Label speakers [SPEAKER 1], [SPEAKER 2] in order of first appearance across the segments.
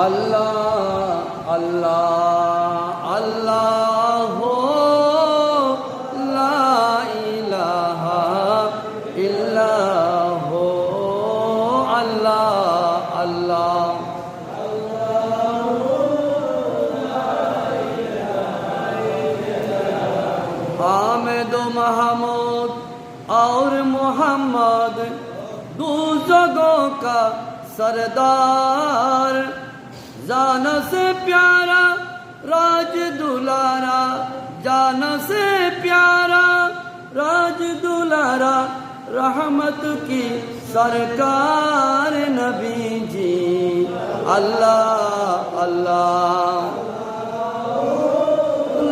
[SPEAKER 1] अल्लाह अल्लाह अल्लाह ला इलाहा इल्लल्लाह अल्लाह अल्लाह। हामिद महमूद और मोहम्मद दो जगों का सरदार, जाना से प्यारा राज दुलारा, जाना से प्यारा राज दुलारा, रहमत की सरकार नबी जी। अल्लाह अल्लाह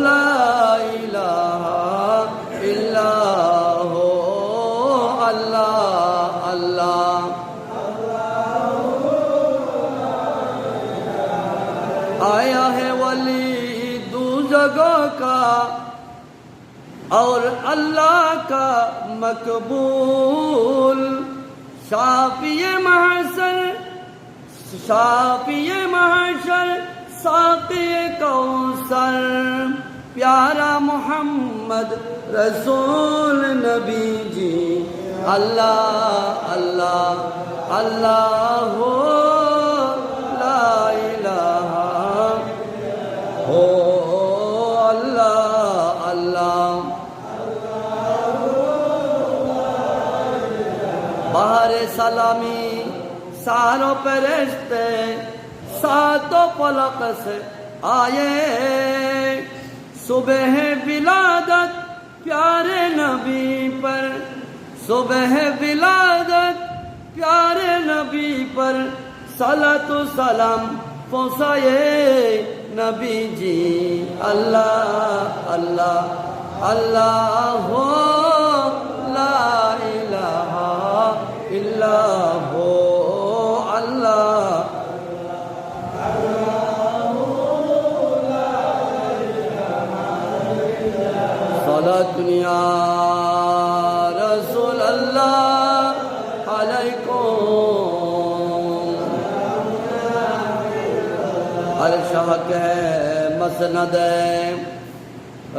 [SPEAKER 1] ला इलाहा इल्लल्लाह अल्लाह अल्लाह। आया है वली दो जगह का और अल्लाह का मकबूल, शाफिए महशर शाफिए महशर साक़िए कौसर, प्यारा मोहम्मद रसूल नबी जी। अल्लाह अल्लाह अल्लाह ला इलाहा हो अल्लाह अल्लाह। बाहर सलामी सारों फरिश्ते सातों फलक से आए, सुबह विलादत प्यारे नबी पर, सुबह विलादत प्यारे नबी पर, सलातु सलाम पहुँचाए नबी जी। अल्लाह अल्लाह अल्लाह हो ला इलाहा इल्लल्लाह अल्लाह। दुनिया रसूल अल्लाह अलैकुम। अर्शहक है मसनद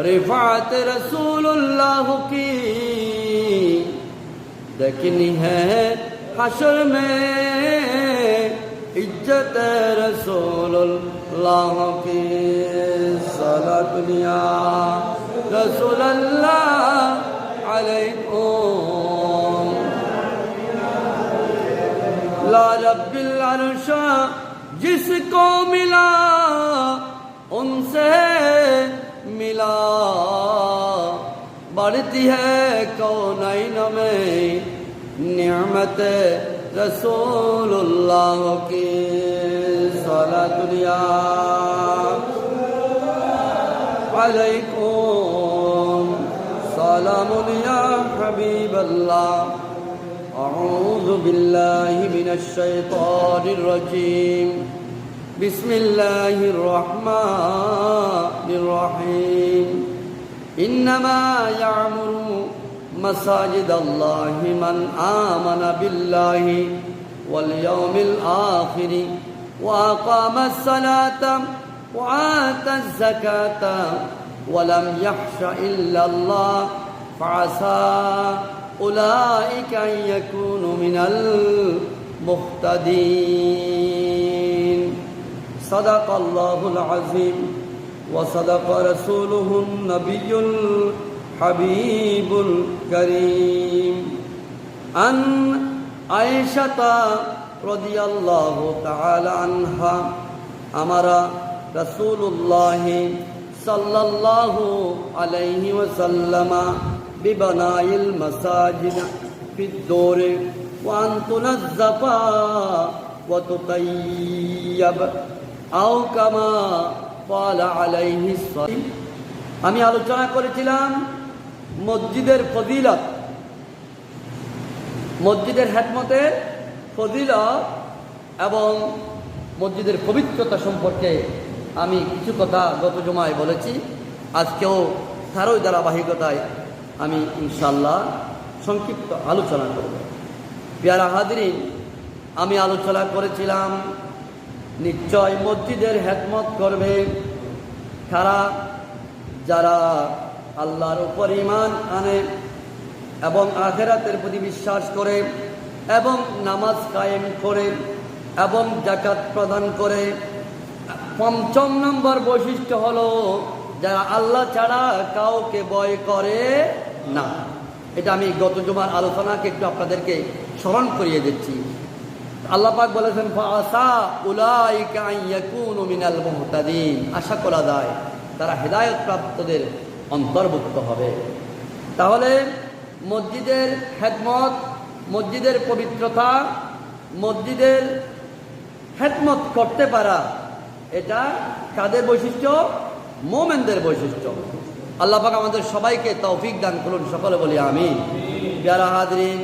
[SPEAKER 1] रिफात रसूलुल्लाह की, देखनी है हशर में इज्जत रसूलुल्लाह की। सला दुनिया रसूल अल्लाह अलैकुम। ला रब्बिल अर्श जिसको मिला उनसे मिला, बढ़ती है कौनैन में निअमत रसूलुल्लाह की। सला दुनिया अलैकुम सलामुन या हबीब अल्लाह। अऊज़ु बिल्लाहि मिनश शैतानिर रजीम, बिस्मिल्लाहिर रहमानिर रहीम। इन्नमा यअमुरु मसाजिद अल्लाहि मन आमन बिल्लाहि वल यौमिल आखिर व अक़ामस सलाता व आतज़ ज़काता वलम यख्श इल्लल्लाह फ़असा उलाइका अन यकूनु मिनल मुह्तदीन। सदक़ल्लाहुल अज़ीम व सदक़ रसूलुहुन नबियुल हबीबुल करीम। अन आयशा रदियल्लाहु तआला अन्हा अमरा रसूलुल्लाह सल्लल्लाहु अलैहि वसल्लम बिबनाइल मसाजिद फिद्दूर व अन तुनज़्ज़फ़ा व तुतय्यब औ कमा क़ाला अलैहि सल्लाम। আমি আলোচনা করেছিলাম মসজিদের ফজিলত, মসজিদের খেদমতের ফজিলত এবং মসজিদের পবিত্রতা সম্পর্কে আমি কিছু কথা গত জুমায় বলেছি। আজকেও তারই ধারাবাহিকতায় আমি ইনশাআল্লাহ সংক্ষিপ্ত আলোচনা করব। প্যারা হাজরিন, আমি আলোচনা করেছিলাম নিশ্চয় মসজিদের খেদমত করবে তারা যারা আল্লাহর উপর ঈমান আনে এবং আখিরাতের প্রতি বিশ্বাস করে এবং নামাজ কায়েম করে এবং যাকাত প্রদান করে। পঞ্চম নম্বর বৈশিষ্ট্য হলো যারা আল্লাহ ছাড়া কাউকে ভয় করে না। এটা আমি গত জুমার আলোচনাকে একটু আপনাদেরকে স্মরণ করিয়ে দিচ্ছি। আল্লাহ পাক বলেছেন ফাআসা উলাইকা আন ইয়াকুনু মিনাল মুহতাদিন, আশা করা যায় তারা হেদায়েত প্রাপ্তদের অন্তর্ভুক্ত হবে। তাহলে মসজিদের খেদমত, মসজিদের পবিত্রতা, মসজিদের খেদমত করতে পারা, এটা কাদের বৈশিষ্ট্য? মুমিনদের বৈশিষ্ট্য। আল্লাহ পাক আমাদের সবাইকে তৌফিক দান করুন, সকলে বলি আমিন। প্যারা হাজরিন,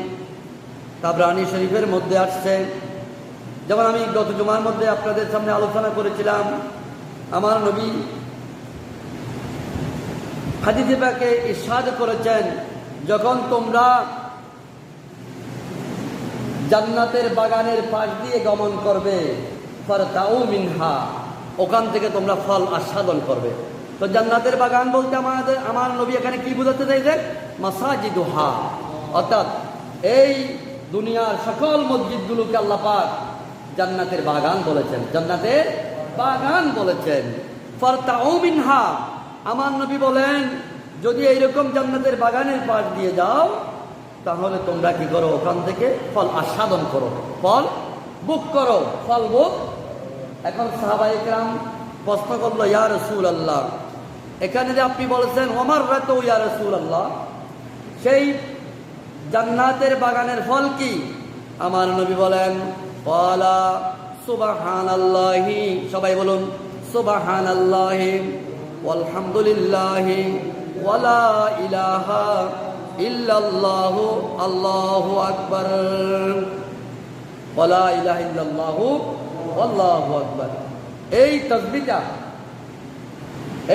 [SPEAKER 1] তাবরানী শরীফের মধ্যে আসছে, যেমন আমি গত জুমার মধ্যে আপনাদের সামনে আলোচনা করেছিলাম, আমার নবী হাদিসে পাকে ইরশাদ করেছেন, যখন তোমরা জান্নাতের বাগানের পাশ দিয়ে গমন করবে, ফারতাউ মিনহা, ওখান থেকে তোমরা ফল আস্বাদন করবে। তো জান্নাতের বাগান বলতে আমার নবী এখানে কি বোঝাতে চাইছেন? মাসাজিদুহা, অর্থাৎ এই দুনিয়ার সকল মসজিদগুলোকে আল্লাহ পাক জান্নাতের বাগান বলেছেন, জান্নাতের বাগান বলেছেন। ফারতাউ মিনহা, আমার নবী বলেন যদি এইরকম জান্নাতের বাগানের পাশ দিয়ে যাও তাহলে তোমরা কি করো? ওখান থেকে ফল আস্বাদন করো, ফল বুক করো, ফল বুক। এখন সাহাবায়ে কেরাম প্রশ্ন করলো, ইয়া রাসূলুল্লাহ, এখানে যে আপনি বলেছেন ওমর রাতো ইয়া রাসূলুল্লাহ, সেই জান্নাতের বাগানের ফল কি? আমার নবী বলেন ওয়ালা সুবহানাল্লাহি, সবাই বলুন সুবহানাল্লাহি ওয়ালহামদুলিল্লাহি ওয়ালা ইলাহা ইল্লাল্লাহু আল্লাহু আকবার, ওয়ালা ইলাহা ইল্লাল্লাহু আল্লাহু আকবার।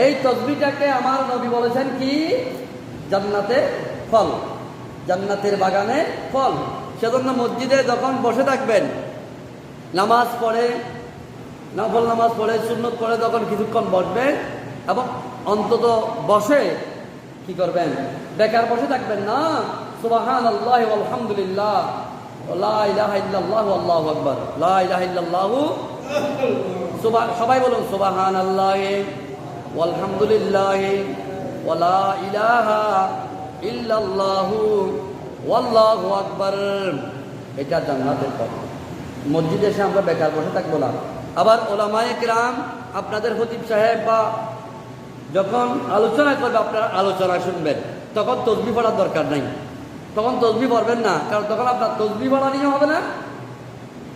[SPEAKER 1] এই তাসবিহটাকে আমার নবী বলেছেন কি? জান্নাতের ফল, জান্নাতের বাগানে ফল। সেজন্য মসজিদে যখন বসে থাকবেন, নামাজ পড়ে, নফল নামাজ পড়ে, সুন্নত পড়ে, যখন কিছুক্ষণ বসবেন এবং অন্তত বসে কি করবেন? বেকার বসে থাকবেন না। সুবহানাল্লাহি ওয়াল হামদুলিল্লাহ লা ইলাহা ইল্লাল্লাহু আল্লাহু আকবার, লা ইলাহা ইল্লাল্লাহু, সবাই বলুন সুবহানাল্লাহি ওয়াল হামদুলিল্লাহি ওয়া লা ইলাহা ইল্লাল্লাহু ওয়াল্লাহু আকবার। এটা জান্নাতের পথ। মসজিদে এসে আমরা বেকার বসে থাকবো না। আবার ওলামায়ে কিরাম, আপনাদের খতিব সাহেব বা যখন আলোচনা করবে আপনারা আলোচনা শুনবেন, তখন তসবিহ পড়ার দরকার নাই, তখন তসবিহ পড়বেন না, কারণ তখন আপনার তসবিহ পড়া নিয়েও হবে না,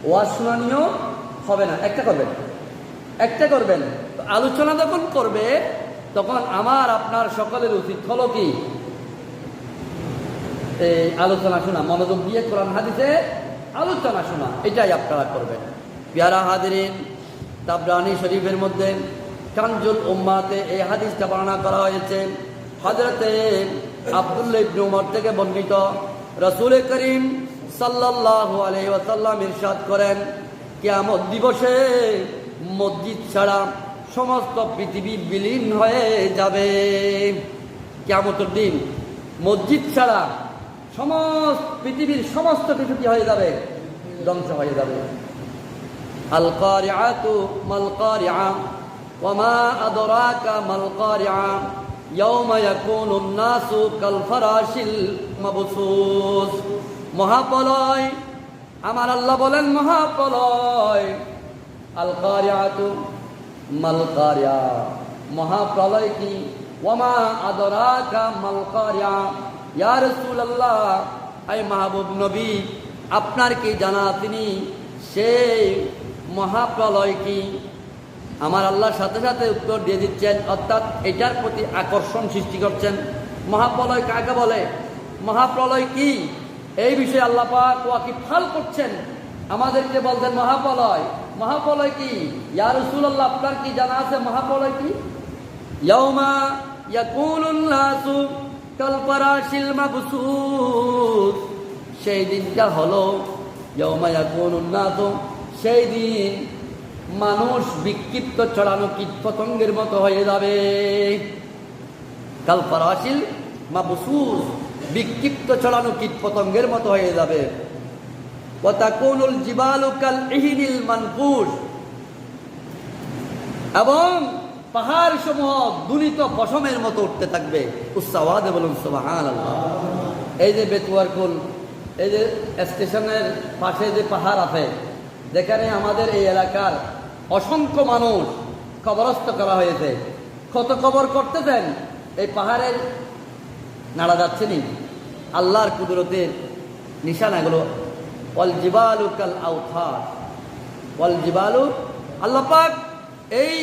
[SPEAKER 1] ওয়াজ শোনা নিয়েও হবে না। একটা করবেন। আলোচনা যখন করবে তখন আমার আপনার সকলের উচিত হলো কি? এই আলোচনা শোনা, মনোযোগ দিয়ে কোরআন হাদিসে আলোচনা শোনা, এটাই আপনারা করবেন। প্যারা হাজরিন, তাবরানী শরীফের মধ্যে কানজুল উম্মাতে এই হাদিসটা বর্ণনা করা হয়েছে। হযরতে আব্দুল্লাহ ইবনে উমর থেকে বর্ণিত, রাসূল করিম সাল্লাল্লাহু আলাইহি ওয়াসাল্লাম ইরশাদ করেন, কিয়ামত দিবসে মসজিদ ছাড়া সমস্ত পৃথিবী বিলীন হয়ে যাবে। কিয়ামতের দিন মসজিদ ছাড়া পৃথিবীর সমস্ত কিছু কি হয়ে যাবে? ধ্বংস হয়ে যাবে। আল কারিআতু মাল কারিআ ওয়া মা আদরাকা মাল কারিআ ইয়াওমা ইয়াকুনুন নাসু কাল ফারাশিল মাবসুস। মহাপ্রলয়, আমার আল্লাহ বলেন মহাপ্রলয়। আল কারিআতু মাল কারিআ, মহাপ্রলয় কি? ওয়া মা আদরাকা মাল কারিআ, ইয়া রাসূলুল্লাহ, আই মাহবুব নবী, আপনার কি জানা তিনি সেই মহাপ্রলয় কি? আমার আল্লাহর সাথে সাথে উত্তর দিয়ে দিচ্ছেন, অর্থাৎ এটার প্রতি আকর্ষণ সৃষ্টি করছেন। মহাপ্রলয় কাকে বলে? মহাপ্রলয় কি? এই বিষয়ে আল্লাহ পাক ওয়াকিবহাল করছেন, আমাদেরকে বলছেন মহাপ্রলয় কি? ইয়া রাসূলুল্লাহ, আপনার কি জানা আছে মহাপ্রলয় কি? ইয়াউমা ইয়াকুনুন নাসু কাল ফারাশিল মাবসুস, সেই দিনটা হলো ইয়াউমা ইয়াকুনুন নাসু, সেই দিন মানুষ বিক্ষিপ্ত ছড়ানো কীট পতঙ্গের মতো হয়ে যাবে। কাল ফারাশিল মাবসুস, বিক্ষিপ্ত ছড়ানো কীট পতঙ্গের মতো হয়ে যাবে। ওয়া তাকুনুল জিবালু কাল ইহিনিল মানফুস, এবং পাহাড় সমূহ দুলিত পশমের মতো উঠতে থাকবে। উচ্চাওয়াজে বলুন সুবহানাল্লাহ। এই যে বেতুয়ারকুল, এই যে স্টেশনের পাশে যে পাহাড় আছে, যেখানে আমাদের এই এলাকার অসংখ্য মানুষ কবরস্থ করা হয়েছে। কত কবর করতেছেন, এই পাহাড়ের নাড়া যাচ্ছে নি, আল্লাহর কুদরতের নিশানাগুলো। ওয়াল জিবালু কাল আওথার, ওয়াল জিবালু, আল্লাহ পাক এই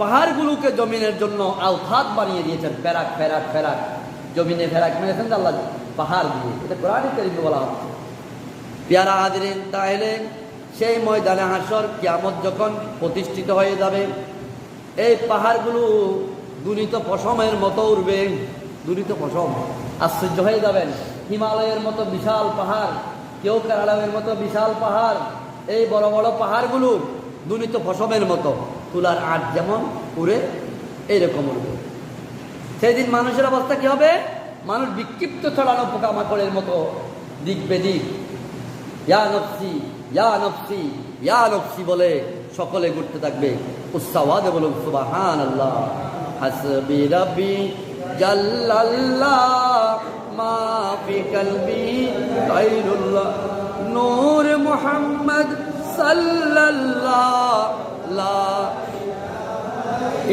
[SPEAKER 1] পাহাড়গুলোকে জমিনের জন্য আওথাত বানিয়ে দিয়েছেন। ফেরাক ফেরাক ফেরাক, জমিনে ফেরাক মেরেছেন আল্লাহ পাহাড় দিয়ে। এটা কোরআনে কারীমে বলা হচ্ছে। পেয়ারা হাজিরিন, তাহলে সেই ময়দানে হাসর কিয়ামত যখন প্রতিষ্ঠিত হয়ে যাবে, এই পাহাড়গুলো দুলিত পশমের মতো উঠবে। দুলিত পশম, আশ্চর্য হয়ে যাবেন। হিমালয়ের মতো বিশাল পাহাড়, কেউ কেরালামের মতো বিশাল পাহাড়, এই বড় বড় পাহাড়গুলো দুলিত পশমের মতো, তুলার আট যেমন উড়ে এইরকম উড়বে। সেই দিন মানুষের অবস্থা কি হবে? মানুষ বিক্ষিপ্ত ছড়ানো পোকামাকড়ের মতো দিক বেদিক ইয়া নফসি ইয়া নফসি ইয়া নফসি বলে সকলে ঘুরতে থাকবে। উচ্চাওয়াজে বলুন সুবহানাল্লাহ। হাসবি রাব্বি জাল্লাল্লাহ মা ফি কলবি গায়রুল্লাহ, নূর মুহাম্মদ সাল্লাল্লাহ লা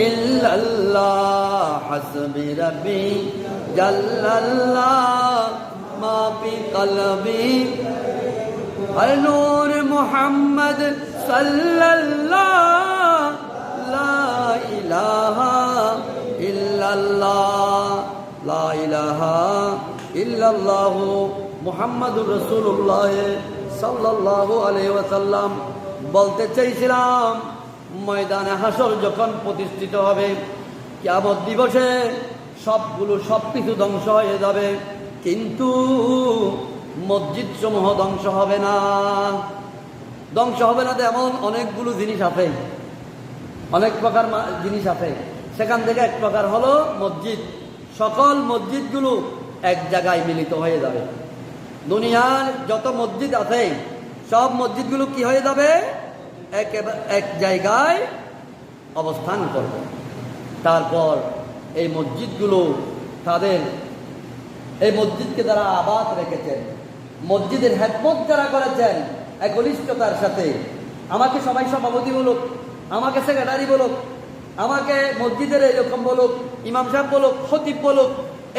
[SPEAKER 1] ইল্লাল্লাহ। হাসবি রাব্বি জাল্লাল্লাহ মা ফি কলবি নূর মুহাম্মদ সাল্লাল্লাহ লা ইলাহা ইল্লাল্লাহ, লা ইলাহা ইল্লাল্লাহ মুহাম্মাদুর রাসূলুল্লাহ সাল্লাল্লাহু আলাইহি ওয়াসাল্লাম। বলতে চাইছিলাম, ময়দানে হাসর যখন প্রতিষ্ঠিত হবে, কিয়ামত দিবসে সবকিছু ধ্বংস হয়ে যাবে, কিন্তু মসজিদ সমূহ ধ্বংস হবে না। ধ্বংস হবে না, এমন অনেকগুলো জিনিস আছে, অনেক প্রকার জিনিস আছে। সেখান থেকে এক প্রকার হলো মসজিদ। সকল মসজিদগুলো এক জায়গায় মিলিত হয়ে যাবে। দুনিয়ার যত মসজিদ আছে সব মসজিদগুলো কি হয়ে যাবে? এক জায়গায় অবস্থান করবে। তারপর এই মসজিদগুলো তাদের, এই মসজিদকে যারা আবাদ রেখেছেন, মসজিদের হেদমত যারা করেছেন একনিষ্ঠতার সাথে, আমাকে সবাই সভাপতি বলুক, আমাকে সেক্রেটারি বলুক, আমাকে মসজিদের এইরকম বলুক, ইমাম সাহেব বলুক, খতিব বলুক,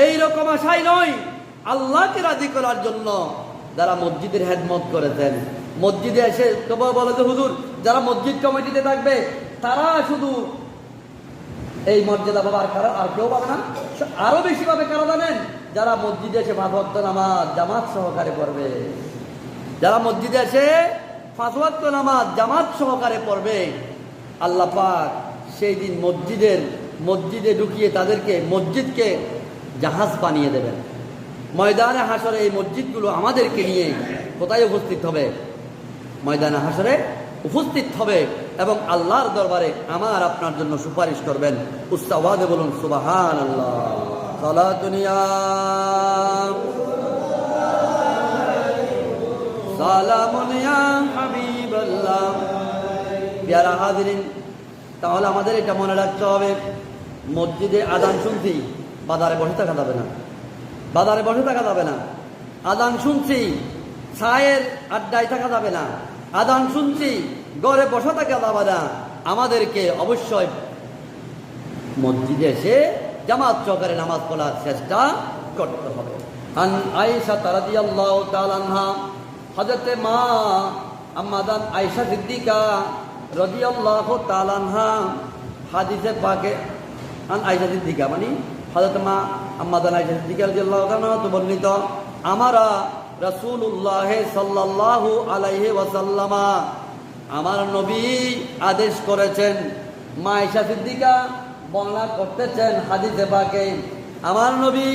[SPEAKER 1] এইরকম আশাই নয়। আল্লাহকে রাজি করার জন্য যারা মসজিদের হেদমত করেছেন, মসজিদে এসে তবু বলে যে হুজুর যারা মসজিদ কমিটিতে থাকবে তারা শুধু এই মর্যাদা পাবে, আর কেউ পাবে না। আরো বেশি পাবে কারা জানেন? যারা মসজিদে এসে 5 ওয়াক্ত নামাজ জামাত সহকারে পড়বে। যারা মসজিদে এসে 5 ওয়াক্ত নামাজ জামাত সহকারে পড়বে, আল্লাহ পাক সেই দিন মসজিদে ঢুকিয়ে তাদেরকে মসজিদকে জাহাজ বানিয়ে দেবেন। ময়দানে হাসরে এই মসজিদগুলো আমাদেরকে নিয়ে কোথায় উপস্থিত হবে? ময়দানে হাসরে উপস্থিত হবে এবং আল্লাহর দরবারে আমার আপনার জন্য সুপারিশ করবেন। উচ্চাওয়াজে বলুন সুবহানাল্লাহ। সালাতুন ইয়া সালামুন ইয়া হাবিবাল্লাহ। প্যারা হাজিরিন, তাহলে আমাদের এটা মনে রাখতে হবে, মসজিদে আযান শুনছি, বাজারে বসে থাকা যাবে না। বাজারে বসে থাকা যাবে না। আযান শুনছি, চায়ের আড্ডায় থাকা যাবে না। আযান শুনছি, ঘরে বসে থাকা যাবে না। আমাদেরকে অবশ্যই মসজিদে এসে জামাত সহকারে নামাজ পড়ার চেষ্টা করতে হবে। আন আয়েশা রাদিয়াল্লাহু তাআলা আনহা, হযরতে মা আম্মাদান আয়েশা সিদ্দিকা রাদিয়াল্লাহু তাআলা আনহা, হাদিসে পাকে আন আয়েশা সিদ্দিকা মানে হযরতে মা আম্মাদান আয়েশা সিদ্দিকা রাদিয়াল্লাহু তাআলা তো বর্ণিত, আমারা রাসূলুল্লাহ সাল্লাল্লাহু আলাইহি ওয়াসাল্লাম, আমার নবী আদেশ করেছেন। মা আয়েশা সিদ্দিকা বর্ণনা করতেছেন হাদিসে পাকে, আমার নবী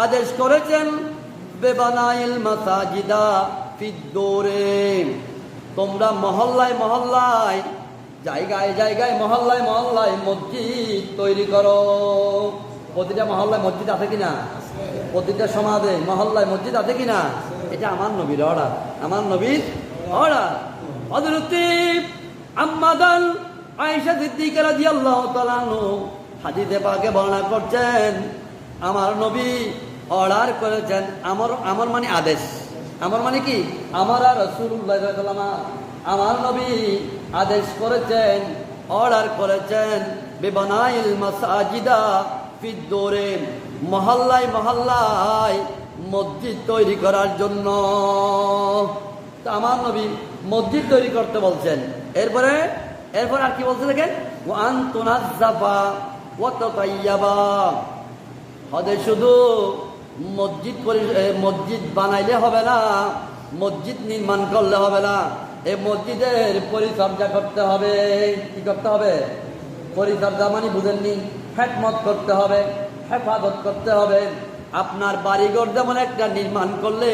[SPEAKER 1] আদেশ করেছেন, বেবানাইল মাসাজিদা ফিদ্দুরে, তোমরা মহল্লায় মহল্লায় জায়গায় জায়গায় মহল্লায় মহল্লায় মসজিদ তৈরি করো। প্রতিটা মহল্লায় মসজিদ আছে কিনা? প্রতিটা সমাজে মহল্লায় মসজিদ আছে কিনা? এটা আমার নবীর অর্ডার, আমার নবীর অর্ডার। হযরত আম্মাদান আয়েশা সিদ্দিকা রাদিয়াল্লাহু তাআলা আনহা হাদিসে পাকে বর্ণনা করছেন, আমার নবী অর্ডার করেছেন, আমার মানে আদেশ, আমার মানে কি? আমার রাসূলুল্লাহ সাল্লাল্লাহু আলাইহি ওয়াসাল্লাম, আমার নবী আদেশ করেছেন, অর্ডার করেছেন, বিবানাইল মাসাজিদা ফিদ দুরে, মহল্লায় মহল্লায় মসজিদ তৈরি করার জন্য। তো আমার নবী মসজিদ তৈরি করতে বলছেন। এরপর আর কি বলছে দেখেন, ওয়ান তুনাজ্জাফা ওয়া তাতাইয়াবা, হদে শুধু মসজিদ বানাইলে হবে না, মসজিদ নির্মাণ করলে হবে না, এই মসজিদের পরিচর্যা করতে হবে। কি করতে হবে? পরিচর্যা মানে বুঝেননি? খেদমত করতে হবে, হেফাজত করতে হবে। আপনার বাড়িঘর যেমন একটা নির্মাণ করলে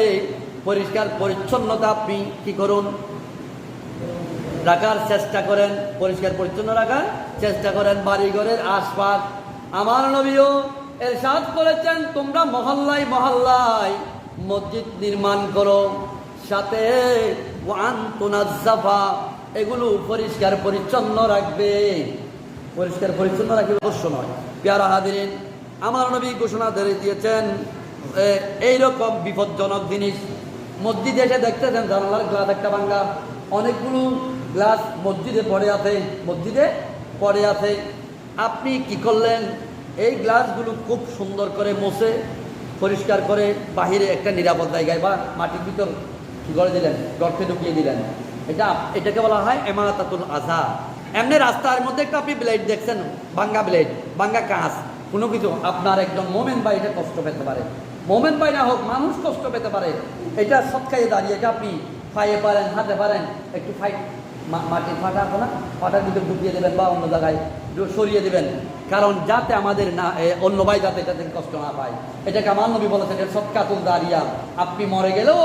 [SPEAKER 1] পরিষ্কার পরিচ্ছন্নতা আপনি কি করুন? রাখার চেষ্টা করেন, পরিষ্কার পরিচ্ছন্ন রাখার চেষ্টা করেন বাড়িঘরের আশপাশ। আমার নবীও ইরশাদ করেছেন, তোমরা মহল্লায় মহল্লায় মসজিদ নির্মাণ করো, সাথে ওয়ান তুনাজ্জাফা, এগুলো পরিষ্কার পরিচ্ছন্ন রাখবে। পরিষ্কার পরিচ্ছন্ন রাখবে অবশ্য নয়। প্যারা হাজিরিন, আমার নবী ঘোষণা দিয়ে দিয়েছেন এইরকম বিপজ্জনক জিনিস মসজিদে এসে দেখতেছেন জানালার গ্লাস একটা ভাঙ্গা, অনেকগুলো গ্লাস মসজিদে পড়ে আছে। আপনি কি করলেন? এই গ্লাসগুলো খুব সুন্দর করে মুছে পরিষ্কার করে বাহিরে একটা নিরাপদ জায়গায় বা মাটির ভিতর কি করে দিলেন, গর্তে ঢুকিয়ে দিলেন। এটাকে বলা হয় ইমারাতুল আযা। এমনি রাস্তার মধ্যে একটা আপনি ব্লেড দেখছেন, ভাঙ্গা ব্লেড, ভাঙ্গা কাঁচ, কোনো কিছু, আপনার একজন মোমেন ভাই এটা কষ্ট পেতে পারে, মোমেন ভাই না হোক মানুষ কষ্ট পেতে পারে। এটা সব খাইয়ে দাঁড়িয়ে এটা আপনি পায়ে পারেন, হাতে পারেন, একটু মাটির ফাটার ভিতরে ঢুকিয়ে দেবেন বা অন্য জায়গায় সরিয়ে দেবেন, কারণ যাতে আমাদের না অন্য ভাই যাতে এটা থেকে কষ্ট না পায়। এটাকে আমার নবী বলেছেন এটা সদকাতুল দারিয়া। আপনি মরে গেলেও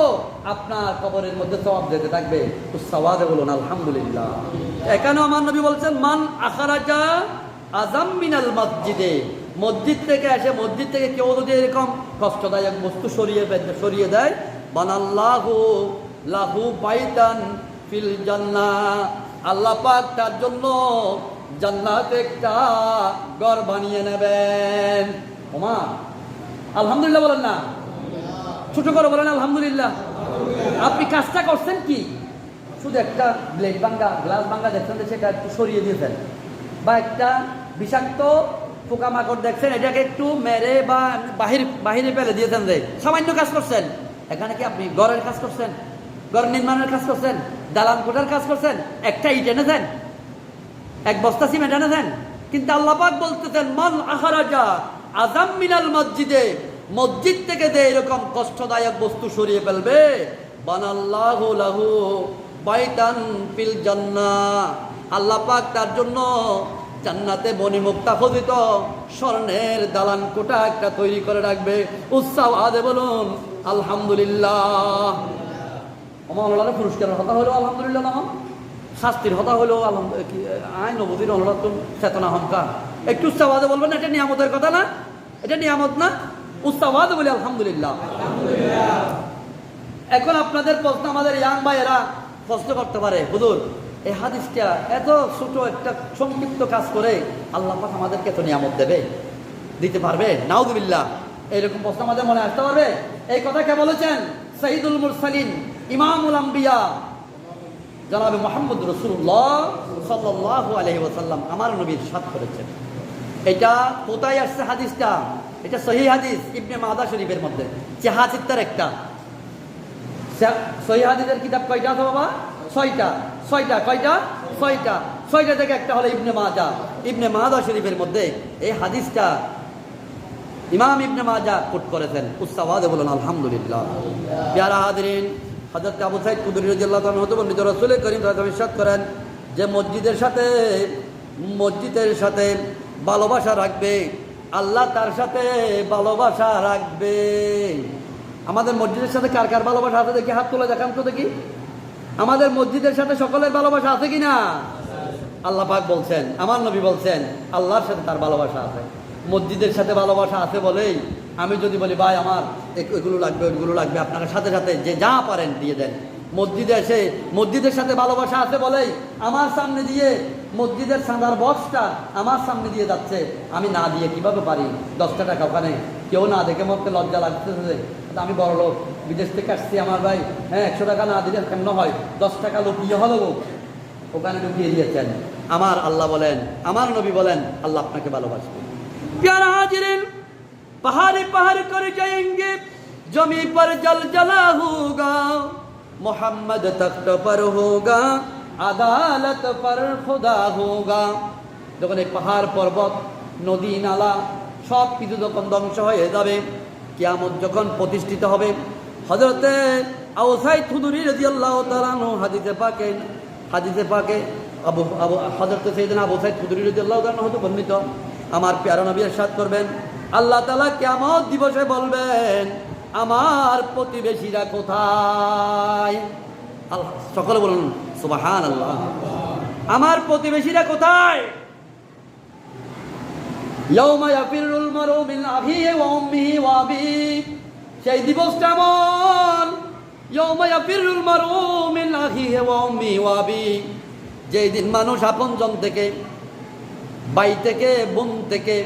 [SPEAKER 1] আপনার কবরের মধ্যে সওয়াব যেতে থাকবে। উসাওয়াদে বলুন আলহামদুলিল্লাহ। এখানেও আমার নবী বলছেন, মান আখারাজা আযাম মিনাল মসজিদে, মসজিদ থেকে এসে মসজিদ থেকে কেউ যদি এরকম কষ্টদায়ক বস্তু সরিয়ে দেয়, বানাল্লাহু লাহু বাইতান ফিল জান্নাহ, আল্লাহ পাক তার জন্য জান্নাতে একটা ঘর বানিয়ে নেবেন। ওমা আলহামদুলিল্লাহ বলেন না, ছোট করে বলেন আলহামদুলিল্লাহ। আপনি কাজটা করছেন কি? শুধু একটা ব্লেড ভাঙ্গা, গ্লাস ভাঙ্গা দেখছেন, সেটা একটু সরিয়ে দিয়েছেন, বা একটা বিষাক্ত পোকামাকড় দেখছেন, এটাকে একটু মেরে বা বাহিরে ফেলে দিয়েছেন, যে সামান্য কাজ করছেন। এখানে কি আপনি ঘরের কাজ করছেন, ঘর নির্মাণের কাজ করছেন, দালান কোঠার কাজ করছেন, একটা ইট এনেছেন, এক বস্তা সিমেন্ট এনেছেন। কিন্তু আল্লাহ পাক বলতেছেন, মান আখারাজা আযাম মিনাল মসজিদে, মসজিদ থেকে যে এরকম কষ্টদায়ক বস্তু সরিয়ে ফেলবে, বানাল্লাহু লাহু বাইতান ফিল জান্নাহ, আল্লাহ পাক তার জন্য জান্নাতে বনিমুক্তা খোদিত স্বর্ণের দালান কোঠা একটা তৈরি করে রাখবে। উৎসাহ আদে বলুন আলহামদুলিল্লাহ। আমার পুরস্কারের কথা হলো আলহামদুলিল্লাহ, না শাস্তির কথা হলো আইন নবীর অনুরাধ চেতনা হংকা। একটু উৎসাহবাদে বলবেন, এটা নিয়ামতের কথা না? এটা নিয়ামত না? উৎসাহবাদে বলি আলহামদুলিল্লাহ। এখন আপনাদের প্রশ্ন, আমাদের ইয়াং ভাইয়েরা প্রশ্ন করতে পারে, হুজুর এই হাদিসটা এত ছোট একটা সংক্ষিপ্ত কাজ করে আল্লাহ পাক আমাদেরকে এত নিয়ামত দিতে পারবে? নাউযুবিল্লাহ, এইরকম প্রশ্ন আমাদের মনে আসতে পারবে? এই কথা কে বলেছেন? সাইয়্যিদুল মুরসালিন, ইমামুল আম্বিয়া, জনাবে মুহাম্মদ রাসূলুল্লাহ সাল্লাল্লাহু আলাইহি ওয়াসাল্লাম, আমার নবী ইরশাদ করেছেন। এটা কোথায় আসছে হাদিসটা? এটা সহিহ হাদিস ইবনে মাদা শরীফের মধ্যে, চেহাচিত্তার একটা সহিহ হাদিসের কিতাব কয়টা আছে বাবা? ছয়টা। ছয়টা থেকে একটা হলো ইবনে মাদা শরীফের মধ্যে এই হাদিসটা ইমাম ইবনে মাজাহ কোট করেছেন। উস্তাওয়াদে বলুন আলহামদুলিল্লাহ। প্যারা হাজিরিন, হযরত আবু সাঈদ খুদরী রাদিয়াল্লাহু তাআলা হতে বর্ণিত, রাসূল করিম সাল্লাল্লাহু আলাইহি ওয়াসাল্লাম ইরশাদ করেন যে মসজিদের সাথে ভালোবাসা রাখবে, আল্লাহ তার সাথে ভালোবাসা রাখবে। আমাদের মসজিদের সাথে কার কার ভালোবাসা আছে দেখি, হাত তুলে দেখান তো দেখি। আমাদের মসজিদের সাথে সকলের ভালোবাসা আছে কিনা? আল্লাহ পাক বলছেন, আমার নবী বলছেন, আল্লাহর সাথে তার ভালোবাসা আছে। মসজিদের সাথে ভালোবাসা আছে বলেই আমি যদি বলি ভাই আমার এগুলো লাগবে ওইগুলো লাগবে, আপনারা সাথে সাথে যে যা পারেন দিয়ে দেন। মসজিদে এসে মসজিদের সাথে ভালোবাসা আছে বলেই আমার সামনে দিয়ে মসজিদের চাঁদার বক্সটা আমার সামনে দিয়ে যাচ্ছে, আমি না দিয়ে কিভাবে পারি? 10 টাকা ওখানে কেউ না দেখে মরতে লজ্জা লাগতেছে, আমি বড় লোক, বিদেশ থেকে আসছি আমার ভাই, হ্যাঁ 100 টাকা না দিলে কেমন হয়, 10 টাকা লুকিয়ে হলো ওখানে ঢুকিয়ে দিয়েছেন। আমার আল্লাহ বলেন, আমার নবী বলেন, আল্লাহ আপনাকে ভালোবাসবেন। প্যারা হাজিরিন, पहाड़ी पहाड़ कर जाएंगे, जमी पर जल जला होगा, मोहम्मद तख्त पर होगा, আদালত पर खुदा होगा। যখন এই পাহাড় পর্বত নদী নালা সব কিছু যখন ধ্বংস হয়ে যাবে, কিয়ামত যখন প্রতিষ্ঠিত হবে, হযরতে আবু সাঈদ খুদরী রাদিয়াল্লাহু তাআলা আনহু হাদিসে পাকে হযরতে সাইয়েদনা আবু সাঈদ খুদরী রাদিয়াল্লাহু তাআলা আনহু বর্ণিত, আমার প্যারা নবী ইরশাদ করবেন, আল্লাহ তাআলা কিয়ামত দিবসে বলবেন, আমার প্রতিবেশীরা কোথায়? আল্লাহ সকলে বলুন সুবহানাল্লাহ। আমার প্রতিবেশীরা কোথায়? ইয়াউমা ইয়াফিরুল মারউ মিন আখিহি ওয়া উম্মিহি ওয়া আবিহি, সেই দিবসটা এমন, ইয়াউমা ইয়াফিরুল মারউ মিন আখিহি ওয়া উম্মিহি ওয়া আবিহি, যেই দিন মানুষ আপনজন থেকে, ভাই থেকে, বোন থেকে,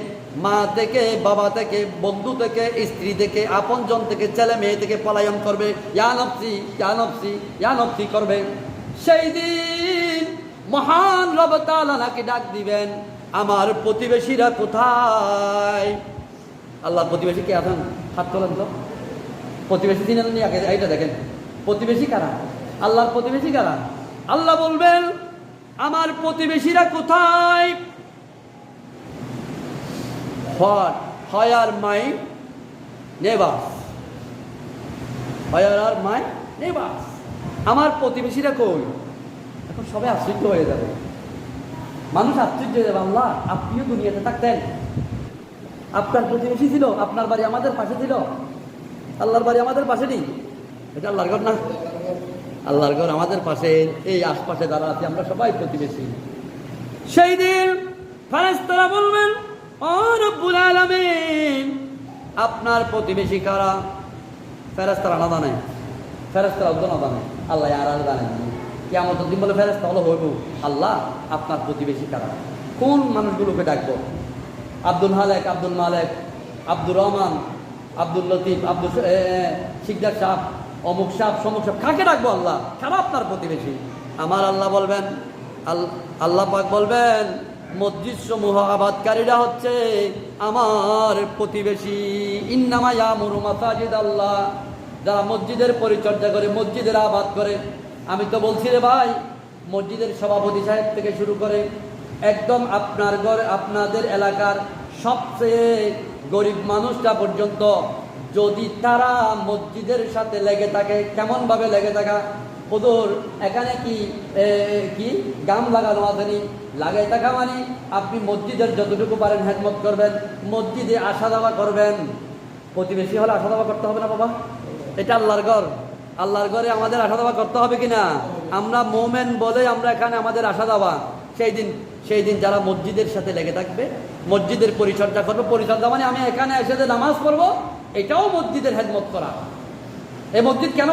[SPEAKER 1] মা থেকে, বাবা থেকে, বন্ধু থেকে, স্ত্রী থেকে, আপনজন থেকে, ছেলে মেয়ে থেকে পলায়ন করবে, ইয়া নফসি ইয়া নফসি ইয়া নফসি করবে। সেই দিন মহান রব তাআলা নাকি ডাক দিবেন, আমার প্রতিবেশীরা কোথায়? আল্লাহ প্রতিবেশী কে আছেন? হাত তোলেন তো। প্রতিবেশী চিনেন নি? আগে এইটা দেখেন, প্রতিবেশী কারা? আল্লাহর প্রতিবেশী কারা? আল্লাহ বলবেন, আমার প্রতিবেশীরা কোথায়? Where are my neighbors? Where are my neighbors? আমার প্রতিবেশীরা কই? এখন সবাই আশ্চর্য হয়ে যাবে, মানুষ আশ্চর্য হয়ে যাবে, আল্লাহ আপনিও দুনিয়াতে থাকতেন, আপনার প্রতিবেশী ছিল, আপনার বাড়ি আমাদের পাশে ছিল, আল্লাহর বাড়ি আমাদের পাশে নেই, এটা আল্লাহর ঘর না? আল্লাহর ঘর আমাদের পাশে, এই আশপাশে যারা আছে আমরা সবাই প্রতিবেশী। সেই দিন ফেরেশতারা বলবেন, ও রব্বুল আলামিন, আপনার প্রতিবেশী কারা? ফেরেশতারা না জানে, ফেরেশতারা না জানে, আল্লাহ আর জানেন। কিয়ামতের দিন বলে ফেরেশতা হলো হইব, আল্লাহ আপনার প্রতিবেশী কারা? কোন মানুষগুলোকে ডাকবো? আব্দুল হালেক, আব্দুল মালেক, আব্দুর রহমান, আব্দুল লতিফ, আব্দুল শিকদার সাহেব, অমুক সাহেব, সমুক সাহেব, কাকে ডাকবো? আল্লাহ কারা আপনার প্রতিবেশী? আমার আল্লাহ বলবেন, আল্লাহ পাক বলবেন, মসজিদ সমূহ আবাদকারীরা হচ্ছে আমার প্রতিবেশী। ইন্নামা ইয়ামুরু মাসাজিদ আল্লাহ, যারা মসজিদের পরিচর্যা করে, মসজিদের আবাদ করে। আমি তো বলছি রে ভাই, মসজিদের সভাপতি সাহেব থেকে শুরু করে একদম আপনার ঘর, আপনাদের এলাকার সবচেয়ে গরিব মানুষটা পর্যন্ত, যদি তারা মসজিদের সাথে লেগে থাকে, কেমনভাবে লেগে থাকা? হুজুর এখানে কি গাম লাগানো আসেনি? লাগাই থাকা মানে আপনি মসজিদের যতটুকু পারেন খেদমত করবেন, মসজিদে আসা যাওয়া করবেন। প্রতিবেশী হলে আসা যাওয়া করতে হবে না বাবা? এটা আল্লাহর ঘর, আল্লাহর ঘরে আমাদের আসা যাওয়া করতে হবে কিনা? আমরা মোমেন বলে আমরা এখানে আমাদের আসা যাওয়া। সেই দিন যারা মসজিদের সাথে লেগে থাকবে, মসজিদের পরিচর্যা করবে, পরিচর্যা মানে আমি এখানে এসে যে নামাজ পড়বো, এটাও মসজিদের খেদমত করা। এই মসজিদ কেন